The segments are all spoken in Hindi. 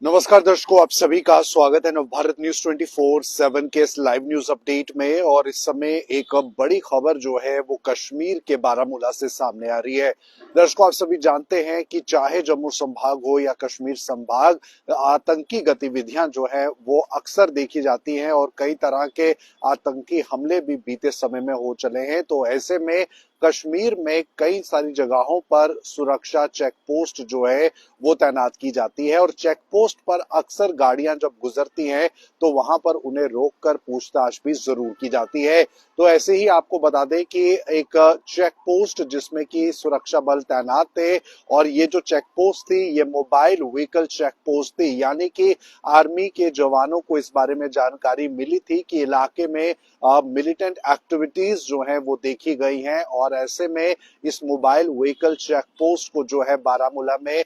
नमस्कार दर्शकों, आप सभी का स्वागत है नवभारत न्यूज 24/7 के इस लाइव न्यूज अपडेट में। और इस समय एक बड़ी खबर जो है वो कश्मीर के बारामूला से सामने आ रही है। दर्शकों, आप सभी जानते हैं कि चाहे जम्मू संभाग हो या कश्मीर संभाग, आतंकी गतिविधियां जो है वो अक्सर देखी जाती हैं और कई तरह के आतंकी हमले भी बीते समय में हो चले हैं। तो ऐसे में कश्मीर में कई सारी जगहों पर सुरक्षा चेक पोस्ट जो है वो तैनात की जाती है और चेक पोस्ट पर अक्सर गाड़ियां जब गुजरती हैं तो वहां पर उन्हें रोककर पूछताछ भी जरूर की जाती है। तो ऐसे ही आपको बता दें कि एक चेक पोस्ट जिसमें कि सुरक्षा बल तैनात थे, और ये जो चेक पोस्ट थी ये मोबाइल व्हीकल चेक पोस्ट थी, यानी कि आर्मी के जवानों को इस बारे में जानकारी मिली थी कि इलाके में मिलिटेंट एक्टिविटीज जो है वो देखी गई हैं। और ऐसे में इस मोबाइल व्हीकल चेक पोस्ट को जो है बारामूला में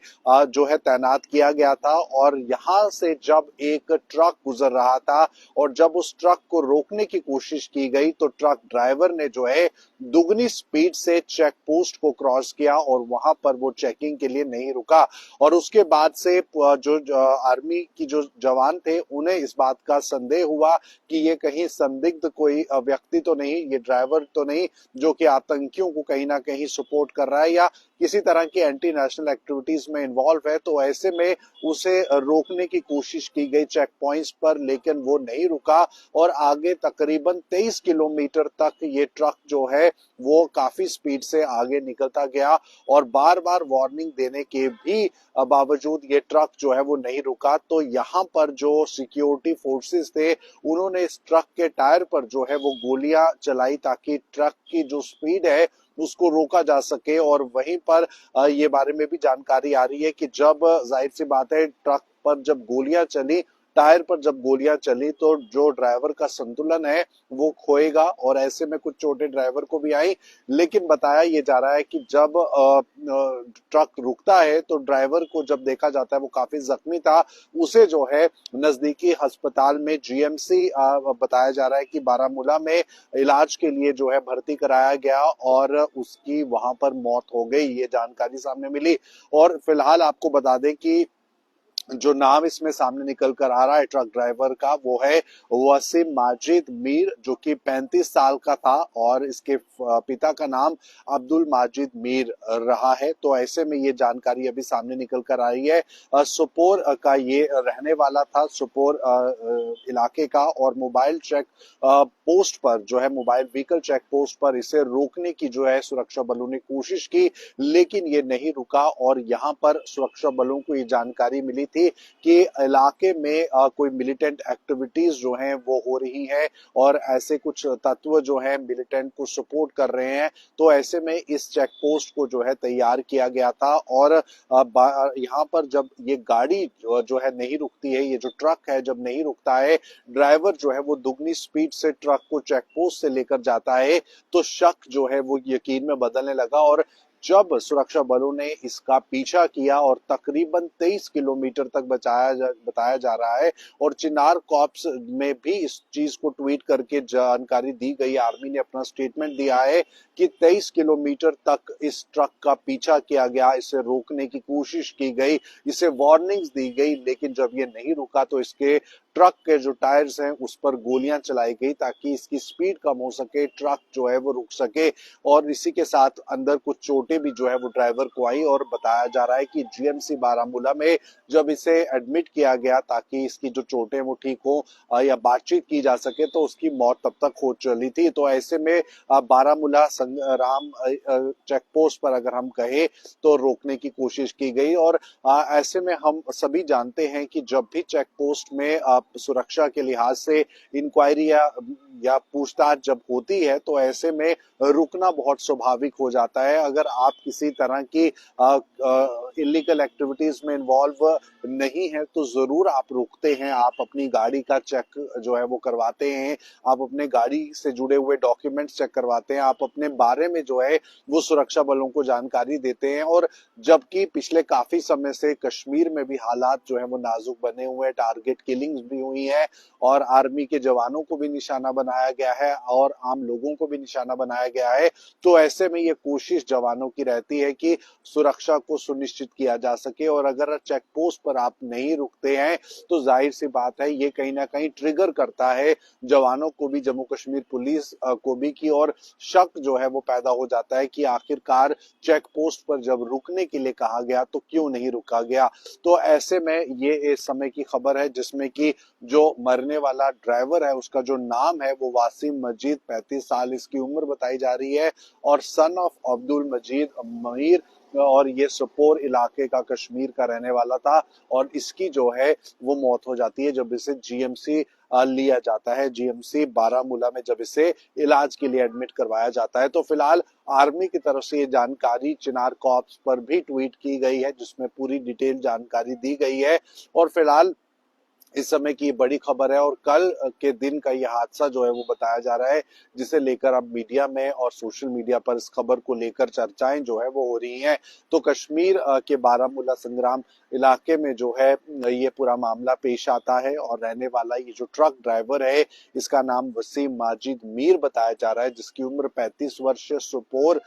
जो है तैनात किया गया था। और यहाँ से जब एक ट्रक गुजर रहा था और जब उस ट्रक को रोकने की कोशिश की गई तो ट्रक ड्राइवर ने जो है दुगनी स्पीड से चेक पोस्ट को क्रॉस किया और वहां पर वो चेकिंग के लिए नहीं रुका। और उसके बाद से जो आर्मी की जो जवान थे उन्हें इस बात का संदेह हुआ कि ये कहीं संदिग्ध कोई व्यक्ति तो नहीं, ये ड्राइवर तो नहीं जो कि आतंकियों को कहीं ना कहीं सपोर्ट कर रहा है या किसी तरह की एंटी नेशनल एक्टिविटीज में इन्वॉल्व है। तो ऐसे में उसे रोकने की कोशिश की गई चेक पॉइंट्स पर, लेकिन वो नहीं रुका और आगे तकरीबन 23 किलोमीटर तक ये ट्रक जो है वो काफी स्पीड से आगे निकलता गया। और बार बार वार्निंग देने के भी बावजूद ये ट्रक जो है वो नहीं रुका। तो यहाँ पर जो सिक्योरिटी फोर्सेस थे उन्होंने इस ट्रक के टायर पर जो है वो गोलियां चलाई ताकि ट्रक की जो स्पीड है उसको रोका जा सके। और वहीं पर ये बारे में भी जानकारी आ रही है कि जब जाहिर सी बात है ट्रक पर जब गोलियां चली, टायर पर जब गोलियां चली तो जो ड्राइवर का संतुलन है वो खोएगा और ऐसे में कुछ चोटें ड्राइवर को भी आई। लेकिन बताया ये जा रहा है कि जब ट्रक रुकता है तो ड्राइवर को जब देखा जाता है वो काफी जख्मी था, उसे जो है नजदीकी अस्पताल में जीएमसी बताया जा रहा है कि बारामूला में इलाज के लिए जो है भर्ती कराया गया और उसकी वहां पर मौत हो गई, ये जानकारी सामने मिली। और फिलहाल आपको बता दें कि जो नाम इसमें सामने निकल कर आ रहा है ट्रक ड्राइवर का वो है वसीम माजिद मीर, जो कि 35 साल का था और इसके पिता का नाम अब्दुल माजिद मीर रहा है। तो ऐसे में ये जानकारी अभी सामने निकल कर आ रही है। सुपोर का ये रहने वाला था, सुपोर इलाके का, और मोबाइल चेक पोस्ट पर जो है मोबाइल व्हीकल चेक पोस्ट पर इसे रोकने की जो है सुरक्षा बलों ने कोशिश की, लेकिन ये नहीं रुका। और यहाँ पर सुरक्षा बलों को ये जानकारी मिली थी कि इलाके में कोई मिलिटेंट एक्टिविटीज जो हैं वो हो रही है और ऐसे कुछ तत्व जो हैं मिलिटेंट को सपोर्ट कर रहे हैं। तो ऐसे में इस चेक पोस्ट को जो है तैयार किया गया था। और यहाँ पर जब ये गाड़ी जो है नहीं रुकती है, ये जो ट्रक है जब नहीं रुकता है, ड्राइवर जो है वो दुगनी स्पीड से ट्रक को चेक पोस्ट से लेकर जाता है, तो शक जो है वो यकीन में बदलने लगा। और जब सुरक्षा बलों ने इसका पीछा किया और तकरीबन 23 किलोमीटर तक बताया जा रहा है, और चिनार कॉर्प्स में भी इस चीज को ट्वीट करके जानकारी दी गई, आर्मी ने अपना स्टेटमेंट दिया है कि 23 किलोमीटर तक इस ट्रक का पीछा किया गया, इसे रोकने की कोशिश की गई, इसे वार्निंग्स दी गई, लेकिन जब ये नहीं रुका तो इसके ट्रक के जो टायर्स हैं उस पर गोलियां चलाई गई ताकि इसकी स्पीड कम हो सके, ट्रक जो है वो रुक सके। और इसी के साथ अंदर कुछ चोटें भी जो है वो ड्राइवर को आई। और बताया जा रहा है कि जीएमसी बारामूला में जब इसे एडमिट किया गया ताकि इसकी जो चोटें वो ठीक हो या बातचीत की जा सके, तो उसकी मौत तब तक हो चली थी। तो ऐसे में बारामूला संग्राम चेक पोस्ट पर अगर हम कहें तो रोकने की कोशिश की गई। और ऐसे में हम सभी जानते हैं कि जब भी चेक पोस्ट में सुरक्षा के लिहाज से इंक्वायरी या पूछताछ जब होती है तो ऐसे में रुकना बहुत स्वाभाविक हो जाता है। अगर आप किसी तरह की इलीगल एक्टिविटीज में इन्वॉल्व नहीं है तो जरूर आप रुकते हैं, आप अपनी गाड़ी का चेक जो है वो करवाते हैं, आप अपने गाड़ी से जुड़े हुए डॉक्यूमेंट्स चेक करवाते हैं, आप अपने बारे में जो है वो सुरक्षा बलों को जानकारी देते हैं। और जबकि पिछले काफी समय से कश्मीर में भी हालात जो है वो नाजुक बने हुए हैं, टारगेट किलिंग्स भी बढ़ोतरी हुई है और आर्मी के जवानों को भी निशाना बनाया गया है और आम लोगों को भी निशाना बनाया गया है। तो ऐसे में ये कोशिश जवानों की रहती है कि सुरक्षा को सुनिश्चित किया जा सके और अगर चेक पोस्ट पर आप नहीं रुकते हैं तो जाहिर सी बात है ये कहीं ना कहीं ट्रिगर करता है जवानों को भी, जम्मू कश्मीर पुलिस को भी की, और शक जो है वो पैदा हो जाता है कि आखिरकार चेक पोस्ट पर जब रुकने के लिए कहा गया तो क्यों नहीं रुका गया। तो ऐसे में ये इस समय की खबर है जिसमें कि जो मरने वाला ड्राइवर है उसका जो नाम है वो वासिम मजीद, 35 साल इसकी उम्र बताई जा रही है और सन ऑफ अब्दुल मजीद मीर, और ये सोपोर इलाके का कश्मीर का रहने वाला था और इसकी जो है वो मौत हो जाती है जब इसे जीएमसी लिया जाता है। जीएमसी बारामूला में जब इसे इलाज के लिए एडमिट करवाया जाता है। तो फिलहाल आर्मी की तरफ से ये जानकारी चिनार कॉर्प्स पर भी ट्वीट की गई है जिसमें पूरी डिटेल जानकारी दी गई है और फिलहाल इस समय की बड़ी खबर है और कल के दिन का यह हादसा जो है वो बताया जा रहा है जिसे लेकर अब मीडिया में और सोशल मीडिया पर इस खबर को लेकर चर्चाएं जो है वो हो रही हैं। तो कश्मीर के बारामूला संग्राम इलाके में जो है ये पूरा मामला पेश आता है और रहने वाला ये जो ट्रक ड्राइवर है इसका नाम वसीम माजिद मीर बताया जा रहा है जिसकी उम्र 35 वर्ष, सोपोर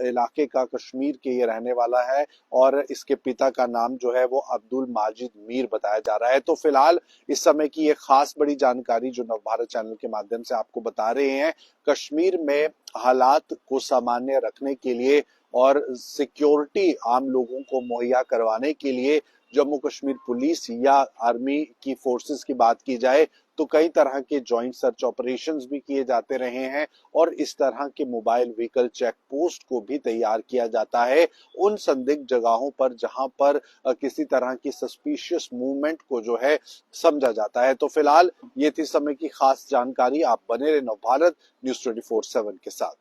इलाके का कश्मीर के ये रहने वाला है और इसके पिता का नाम जो है वो अब्दुल माजिद मीर बताया जा रहा है। तो फिलहाल इस समय की ये खास बड़ी जानकारी जो नवभारत चैनल के माध्यम से आपको बता रहे हैं, कश्मीर में हालात को सामान्य रखने के लिए और सिक्योरिटी आम लोगों को मुहैया करवाने के लिए जम्मू कश्मीर पुलिस या आर्मी की फोर्सेस की बात की जाए तो कई तरह के जॉइंट सर्च ऑपरेशंस भी किए जाते रहे हैं और इस तरह के मोबाइल व्हीकल चेक पोस्ट को भी तैयार किया जाता है उन संदिग्ध जगहों पर जहां पर किसी तरह की सस्पिशियस मूवमेंट को जो है समझा जाता है। तो फिलहाल ये थी समय की खास जानकारी। आप बने रहे नवभारत न्यूज 24/7 के साथ।